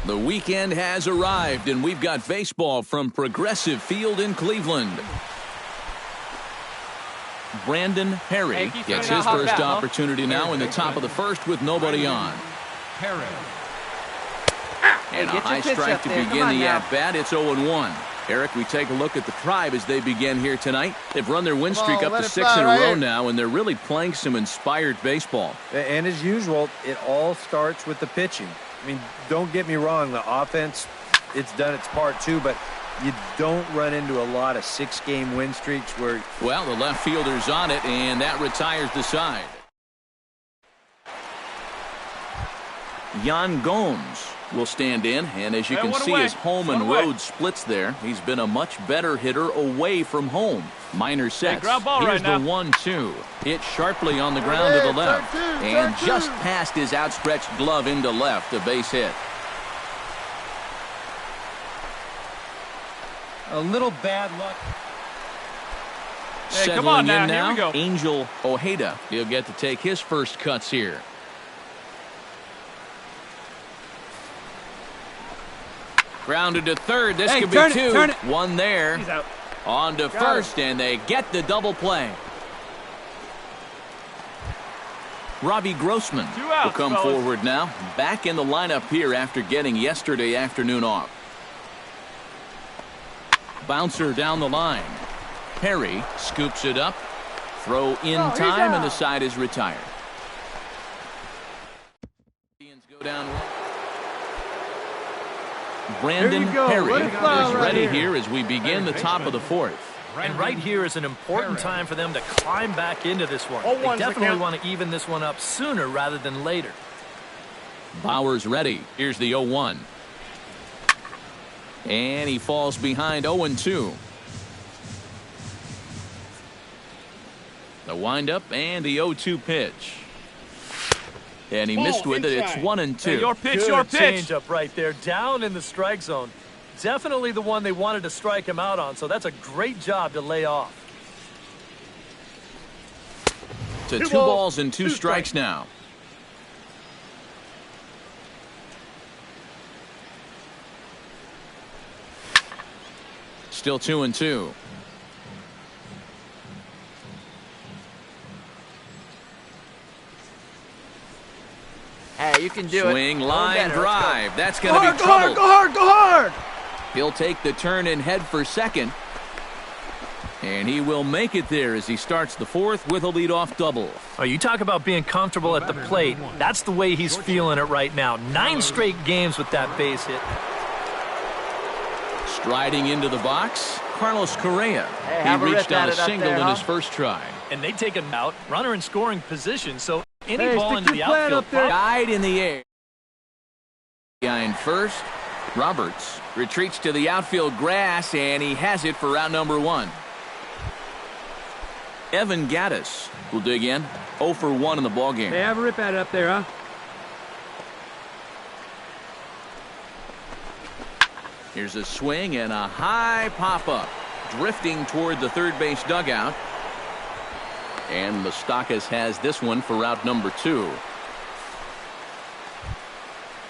The weekend has arrived, and we've got baseball from Progressive Field in Cleveland. Brandon Perry gets his first opportunity now in the top of the first with nobody on. And a high strike to begin the at-bat. It's 0-1. Eric, we take a look at the Tribe as they begin here tonight. They've run their win streak up to 6 in a row now, and they're really playing some inspired baseball. And as usual, it all starts with the pitching. I mean, don't get me wrong, the offense, it's done its part too, but you don't run into a lot of 6-game win streaks where... Well, the left fielder's on it, and that retires the side. Yan Gomes will stand in, and as you can see, his home and road splits there. He's been a much better hitter away from home. Minor sets. Here's the 1-2. Hit sharply on the ground to the left. And just past his outstretched glove into left, a base hit. A little bad luck. Hey, come on now. Here we go. Angel Ojeda. He'll get to take his first cuts here. Grounded to third. This could be two. One there. On to first, and they get the double play. Robbie Grossman will come forward now. Back in the lineup here after getting yesterday afternoon off. Bouncer down the line. Perry scoops it up. Throw in time, and the side is retired. Indians go down. Brandon Perry is ready here as we begin the top of the fourth. And right here is an important time for them to climb back into this one. They definitely want to even this one up sooner rather than later. Bauer's ready. Here's the 0-1. And he falls behind 0-2. The windup and the 0-2 pitch. And he missed with it. It's 1-2. Hey, your pitch, your pitch. Change up right there, down in the strike zone. Definitely the one they wanted to strike him out on, so that's a great job to lay off. To 2 balls and 2 strikes now. Still 2-2. Hey, you can do it. Swing, line, drive. That's going to be Go trouble. hard, go hard, go hard. He'll take the turn and head for second. And he will make it there as he starts the fourth with a leadoff double. Oh, you talk about being comfortable at the plate. That's the way he's feeling it right now. 9 straight games with that base hit. Striding into the box, Carlos Correa. He reached out a single in his first try. And they take him out, runner in scoring position, so any ball into the outfield. Guide in the air. Behind first, Roberts retreats to the outfield grass, and he has it for round number 1. Evan Gattis will dig in. 0 for 1 in the ballgame. Hey, have a rip at it up there, huh? Here's a swing and a high pop-up. Drifting toward the third base dugout. And Moustakas has this one for route number 2.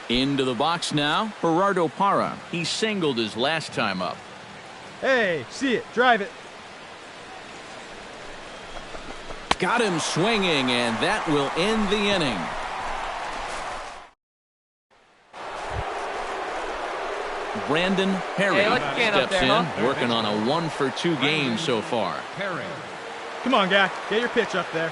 Into the box now, Gerardo Parra. He singled his last time up. Hey, see it. Drive it. Got him swinging, and that will end the inning. Brandon Perry steps in, working on a 1 for 2 game so far. Come on, guy. Get your pitch up there.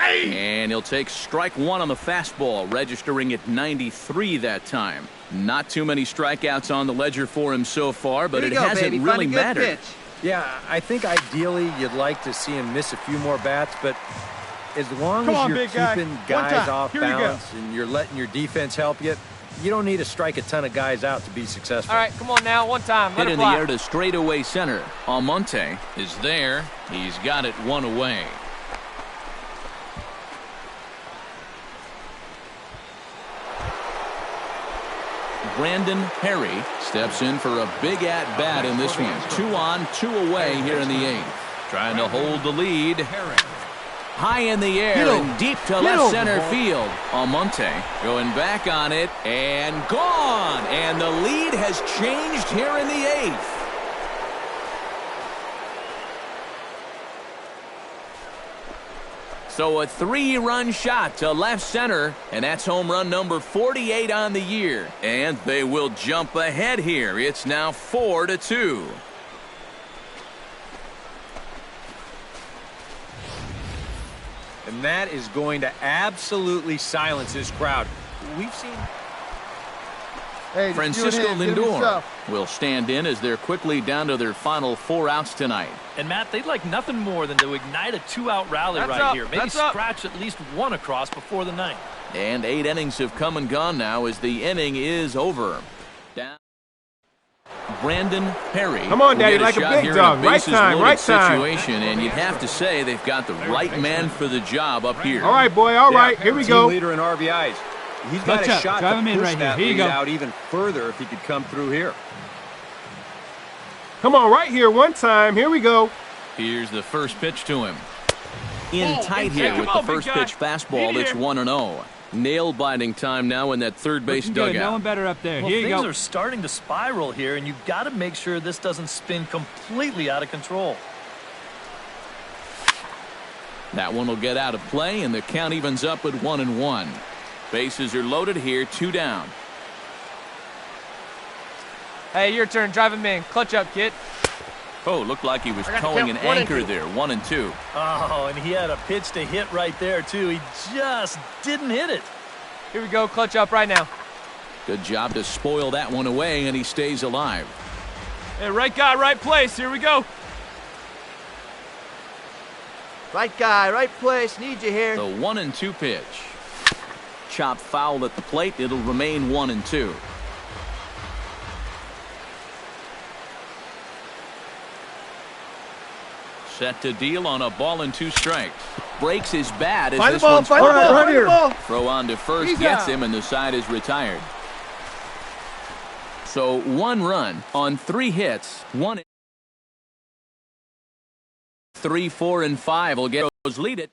And he'll take strike 1 on the fastball, registering at 93 that time. Not too many strikeouts on the ledger for him so far, but it hasn't really mattered. Yeah, I think ideally you'd like to see him miss a few more bats, but as long as you're keeping guys off balance and you're letting your defense help you, you don't need to strike a ton of guys out to be successful. All right, come on now, one time. Hit in the air to straightaway center. Almonte is there. He's got it 1 away. Brandon Perry steps in for a big at-bat in this one. 2 on, 2 away here in the 8th. Trying to hold the lead. High in the air and deep to left center field. Almonte going back on it and gone. And the lead has changed here in the 8th. So a 3-run shot to left center, and that's home run number 48 on the year. And they will jump ahead here. It's now 4-2. And that is going to absolutely silence this crowd. We've seen... Hey, Francisco Lindor will stand in as they're quickly down to their final 4 outs tonight. And, Matt, they'd like nothing more than to ignite a 2-out rally here. Maybe scratch at least 1 across before the 9th. And 8 innings have come and gone now as the inning is over. Down. Brandon Perry. Come on, Daddy, like a big dog. Right time, right time. Situation, and you'd have to say they've got the right man for the job up here. All right, boy, all right, here we go. Team leader in RBIs. He's got a shot to push that lead out even further if he could come through here. Come on, right here, one time. Here we go. Here's the first pitch to him. In tight here with the first pitch fastball. It's 1-0. Nail-biting time now in that third base dugout. No one better up there. Well, here you go. Things are starting to spiral here, and you've got to make sure this doesn't spin completely out of control. That one will get out of play, and the count evens up at 1-1. Bases are loaded here, 2 down. Hey, your turn. Drive him in. Clutch up, kid. Oh, looked like he was towing an anchor there. 1-2. Oh, and he had a pitch to hit right there, too. He just didn't hit it. Here we go. Clutch up right now. Good job to spoil that one away, and he stays alive. Hey, right guy, right place. Here we go. Right guy, right place. Need you here. The 1-2 pitch. Chopped foul at the plate. It'll remain 1-2. Set to deal on a ball and 2 strikes. Breaks his bat as this one's right here. Throw on to first, gets him, and the side is retired. So 1 run on 3 hits. 1, 3, 4, and 5 will get those lead it.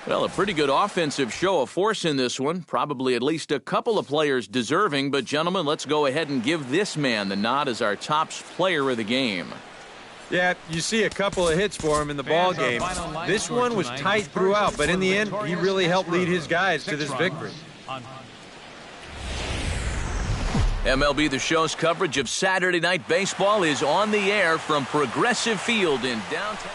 Well, a pretty good offensive show of force in this one. Probably at least a couple of players deserving. But, gentlemen, let's go ahead and give this man the nod as our top player of the game. Yeah, you see a couple of hits for him in the ball game. This one was tight throughout, but in the end, he really helped lead his guys to this victory. MLB The Show's coverage of Saturday Night Baseball is on the air from Progressive Field in downtown.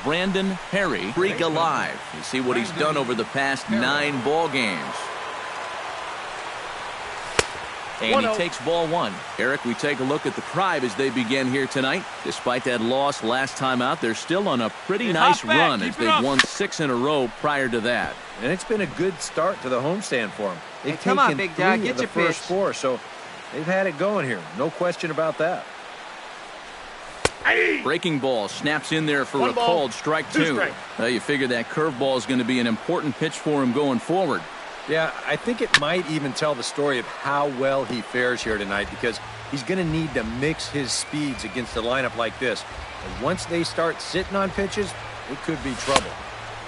Brandon Perry, streak alive. You see what he's done over the past 9 ball games. And he takes ball 1. Eric, we take a look at the Tribe as they begin here tonight. Despite that loss last time out, they're still on a pretty nice run as they've won 6 in a row prior to that. And it's been a good start to the homestand for them. They've Hey, come on, taken big dog, 3 get of the your first pitch. 4, so they've had it going here. No question about that. Breaking ball snaps in there for a called strike 2. Well, you figure that curveball is going to be an important pitch for him going forward. Yeah, I think it might even tell the story of how well he fares here tonight because he's going to need to mix his speeds against a lineup like this. And once they start sitting on pitches, it could be trouble.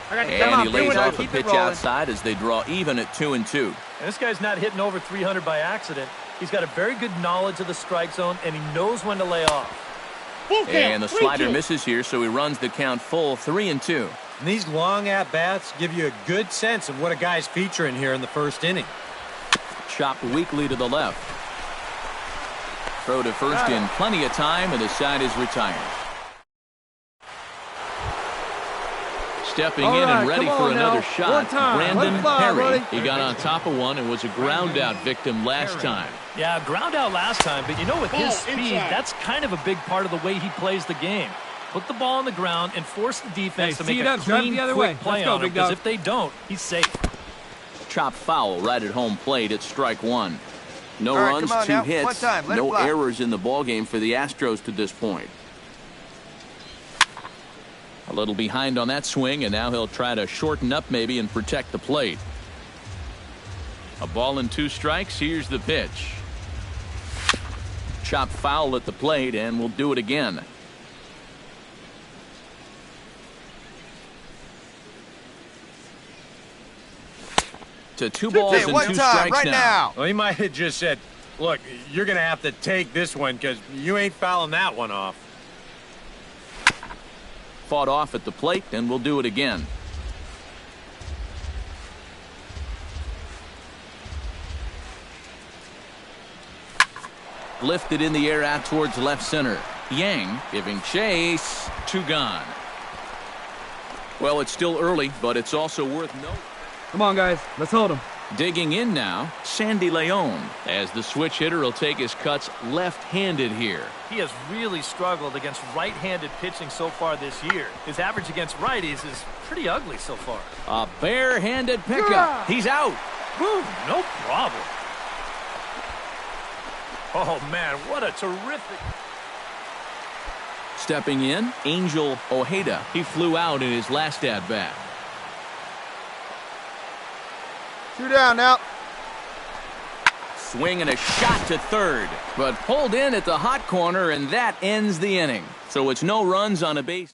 And he lays off a pitch outside as they draw even at 2-2. And this guy's not hitting over 300 by accident. He's got a very good knowledge of the strike zone, and he knows when to lay off. And the slider misses here, so he runs the count full 3-2. And these long at-bats give you a good sense of what a guy's featuring here in the first inning. Chopped weakly to the left. Throw to first in plenty of time, and the side is retired. Stepping in and ready for another shot, Brandon Perry. He got on top of one and was a ground-out victim last time. Yeah, ground out last time, but you know, with his speed, that's kind of a big part of the way he plays the game. Put the ball on the ground and force the defense to make a clean, quick play on him, because if they don't, he's safe. Chopped foul right at home plate at strike 1. No runs, 2 hits, no errors in the ballgame for the Astros to this point. A little behind on that swing, and now he'll try to shorten up maybe and protect the plate. A ball and 2 strikes. Here's the pitch. Chopped foul at the plate, and we'll do it again. to 2 balls and 2 strikes right now. Well, he might have just said, look, you're going to have to take this one because you ain't fouling that one off. Fought off at the plate, and we'll do it again. Lifted in the air out towards left center. Yang giving chase. 2 gone. Well, it's still early, but it's also worth noting. Come on, guys. Let's hold him. Digging in now, Sandy Leon, as the switch hitter will take his cuts left-handed here. He has really struggled against right-handed pitching so far this year. His average against righties is pretty ugly so far. A bare-handed pickup. He's out. Boom, no problem. Oh, man, what a terrific... Stepping in, Angel Ojeda. He flew out in his last at-bat. 2 down now. Swing and a shot to third, but pulled in at the hot corner, and that ends the inning. So it's no runs on a base.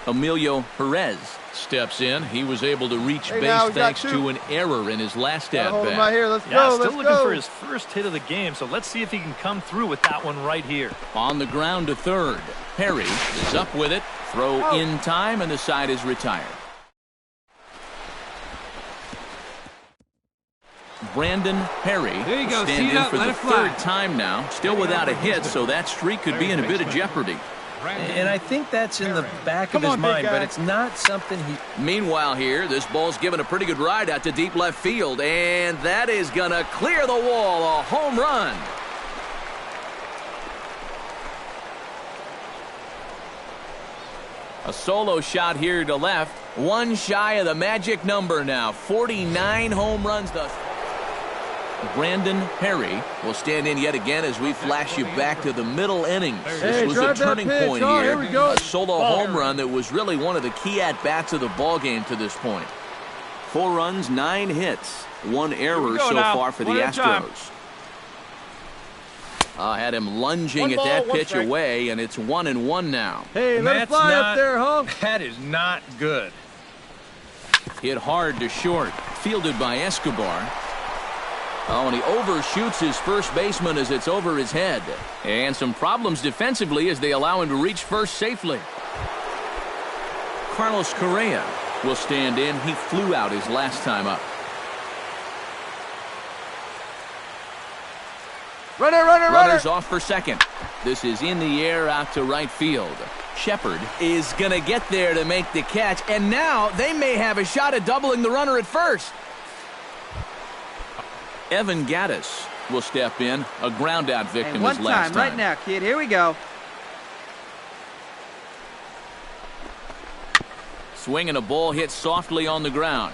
Emilio Perez steps in. He was able to reach base thanks to an error in his last at-bat. Right here. Let's go. Let's still looking for his first hit of the game, so let's see if he can come through with that one right here. On the ground to third. Perry is up with it. Throw in time, and the side is retired. Brandon Perry will stand in for the 3rd time now. Still without a hit, so that streak could be in a bit of jeopardy. And I think that's in the back of his mind, but it's not something he... Meanwhile here, this ball's given a pretty good ride out to deep left field, and that is going to clear the wall. A home run. A solo shot here to left. 1 shy of the magic number now. 49 home runs thus. Brandon Perry will stand in yet again as we flash you back to the middle innings. This was a turning point here. A solo home run that was really one of the key at-bats of the ball game to this point. 4 runs, 9 hits, 1 error so far for the Astros. Had him lunging at that pitch away, and it's 1-1 now. Hey, let it fly up there, huh? That is not good. Hit hard to short, fielded by Escobar. Oh, and he overshoots his first baseman as it's over his head. And some problems defensively as they allow him to reach first safely. Carlos Correa will stand in. He flew out his last time up. Runners off for second. This is in the air out to right field. Shepard is going to get there to make the catch. And now they may have a shot at doubling the runner at first. Evan Gattis will step in, a ground-out victim his last time. Right now, kid. Here we go. Swinging a ball hit softly on the ground.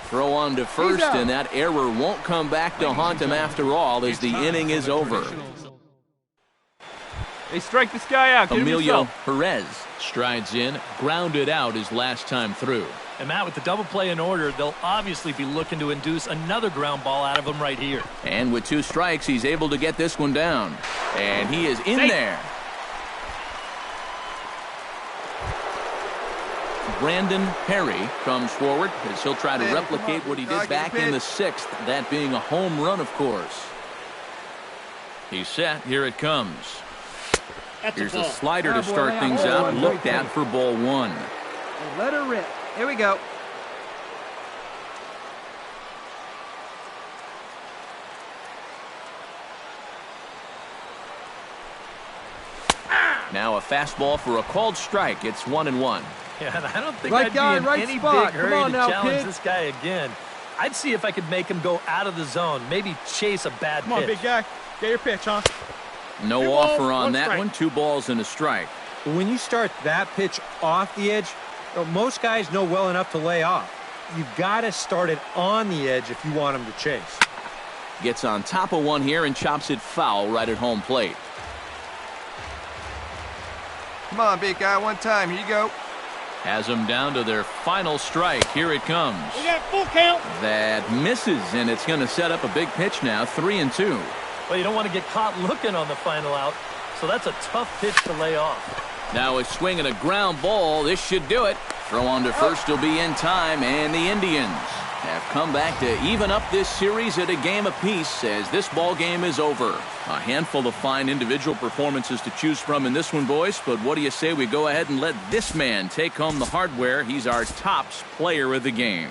Throw on to first, and that error won't come back to haunt him after all as the inning is over. They strike this guy out. Emilio Perez strides in, grounded out his last time through. And Matt, with the double play in order, they'll obviously be looking to induce another ground ball out of him right here. And with 2 strikes, he's able to get this one down. And he is in there. Brandon Perry comes forward as he'll try to replicate what he did back in the 6th, that being a home run, of course. He's set. Here it comes. Here's a slider to start things out. Looked at for ball 1. Let her rip. Here we go. Now a fastball for a called strike. It's 1-1. Yeah, and I don't think I'd be in any big hurry to challenge this guy again. I'd see if I could make him go out of the zone, maybe chase a bad pitch. Come on, big guy. Get your pitch, huh? No offer on that one. 2 balls and a strike. When you start that pitch off the edge, most guys know well enough to lay off. You've got to start it on the edge if you want him to chase. Gets on top of one here and chops it foul right at home plate. Come on, big guy. One time. Here you go. Has them down to their final strike. Here it comes. We got full count. That misses, and it's going to set up a big pitch now. 3-2. Well, you don't want to get caught looking on the final out, so that's a tough pitch to lay off. Now a swing and a ground ball. This should do it. Throw on to first will be in time, and the Indians have come back to even up this series at a game apiece as this ball game is over. A handful of fine individual performances to choose from in this one, boys, but what do you say we go ahead and let this man take home the hardware? He's our tops player of the game.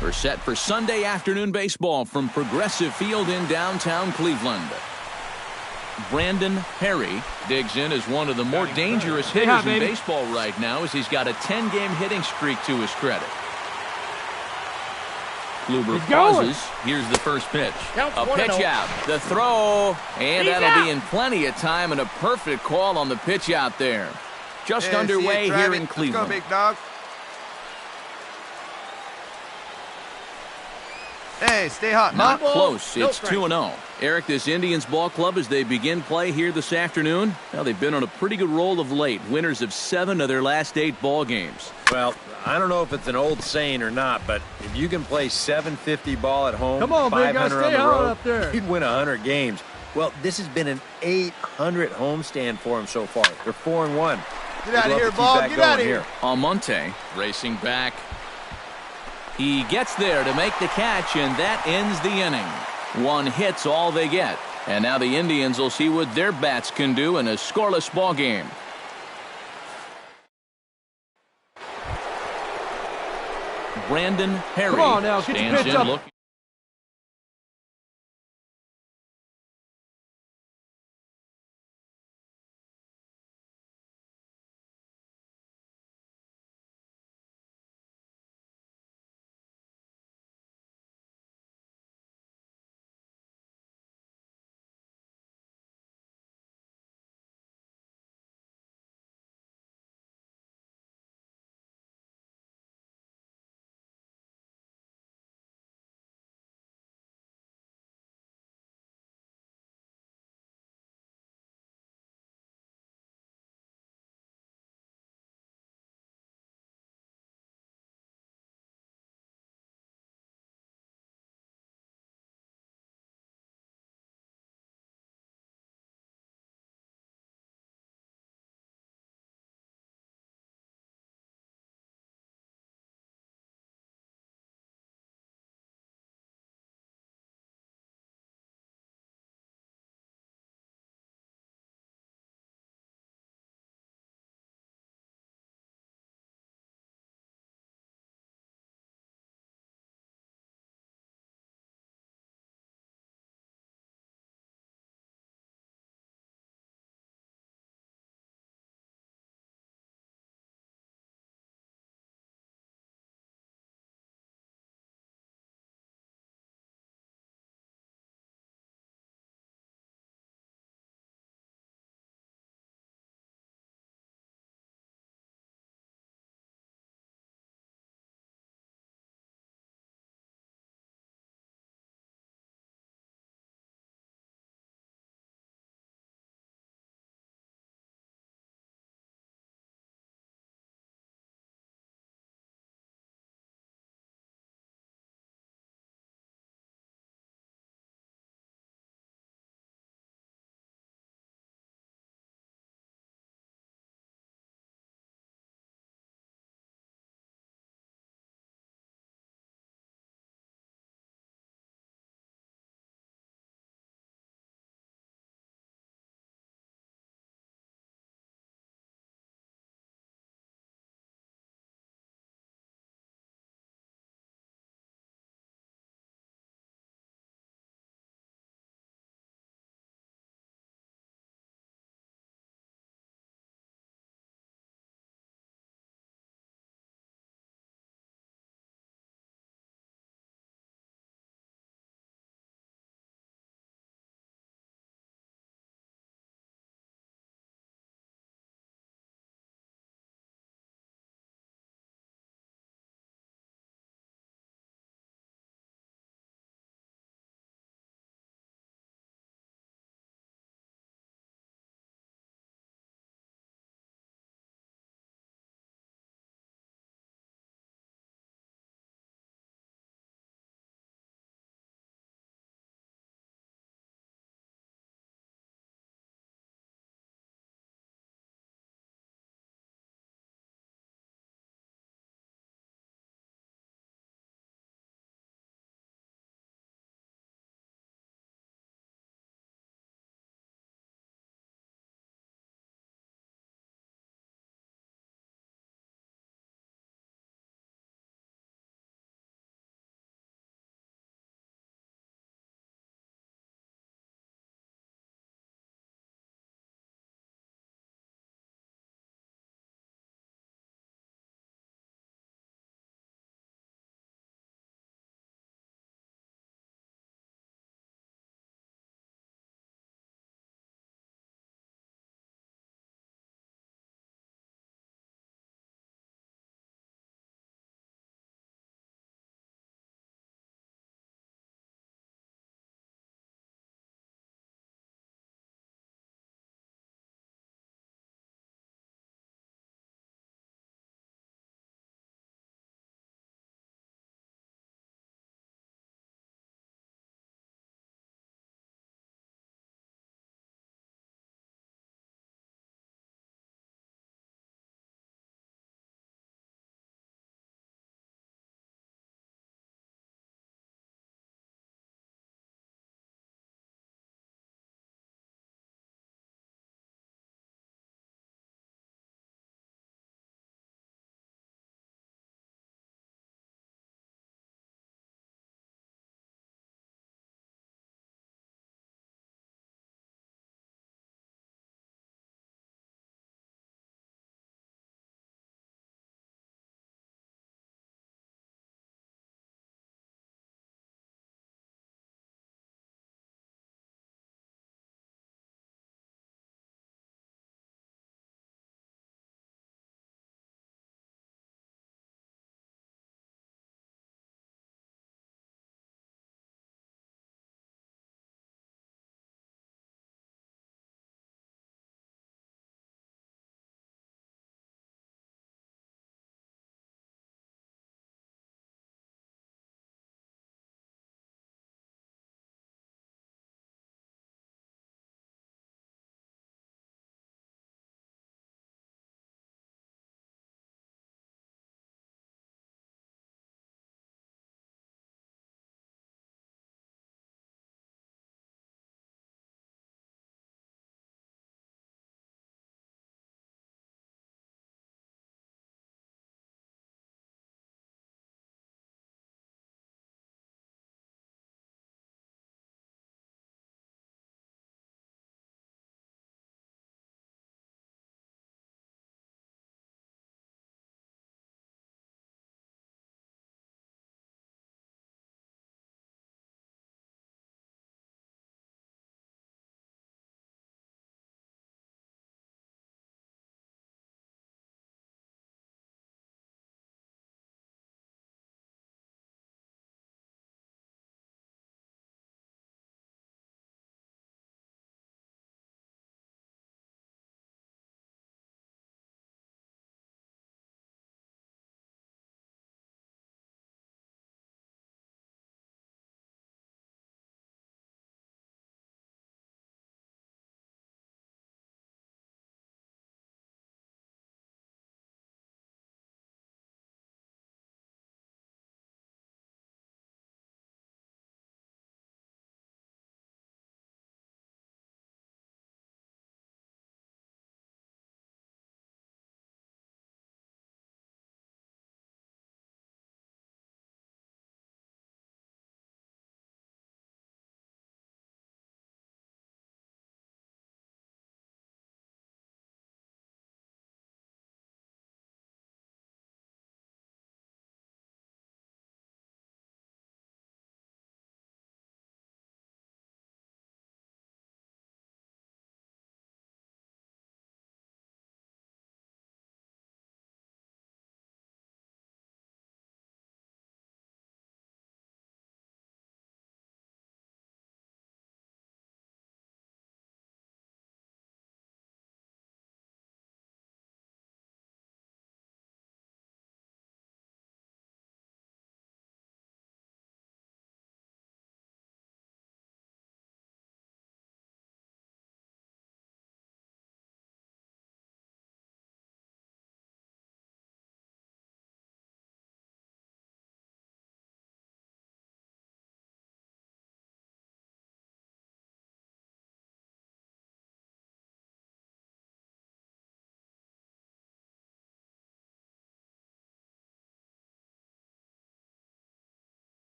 We're set for Sunday afternoon baseball from Progressive Field in downtown Cleveland. Brandon Perry digs in as one of the more dangerous hitters in baseball right now as he's got a 10-game hitting streak to his credit. Kluber pauses. Here's the first pitch. A pitch out. The throw. And that'll be in plenty of time and a perfect call on the pitch out there. Just underway here in Cleveland. Let's go, big dog. Hey, stay hot. Not close. It's 2-0. Eric, this Indians ball club, as they begin play here this afternoon, well, they've been on a pretty good roll of late. Winners of 7 of their last 8 ball games. Well, I don't know if it's an old saying or not, but if you can play .750 ball at home, come on, 500 on the road, up there. you'd win 100 games. Well, this has been an 800 homestand for them so far. They're 4-1. Get out of here, ball. Get out of here. Almonte racing back. He gets there to make the catch, and that ends the inning. 1 hit's all they get. And now the Indians will see what their bats can do in a scoreless ball game. Brandon Perry come on now, get your pitch up.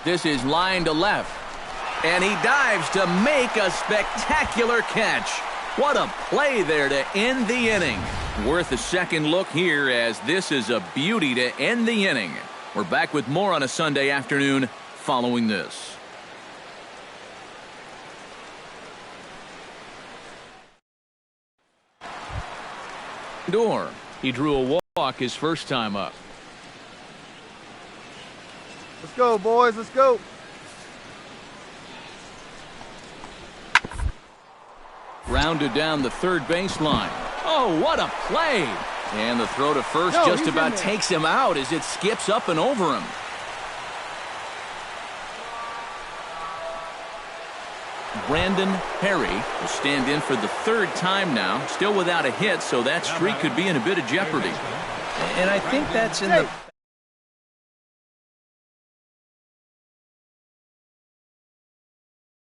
This is line to left. And he dives to make a spectacular catch. What a play there to end the inning. Worth a second look here, as this is a beauty to end the inning. We're back with more on a Sunday afternoon following this. Door. He drew a walk his first time up. Let's go, boys. Let's go. Rounded down the third baseline. Oh, what a play. And the throw to first just about takes him out as it skips up and over him. Brandon Perry will stand in for the third time now. Still without a hit, so that streak could be in a bit of jeopardy. And I think that's in the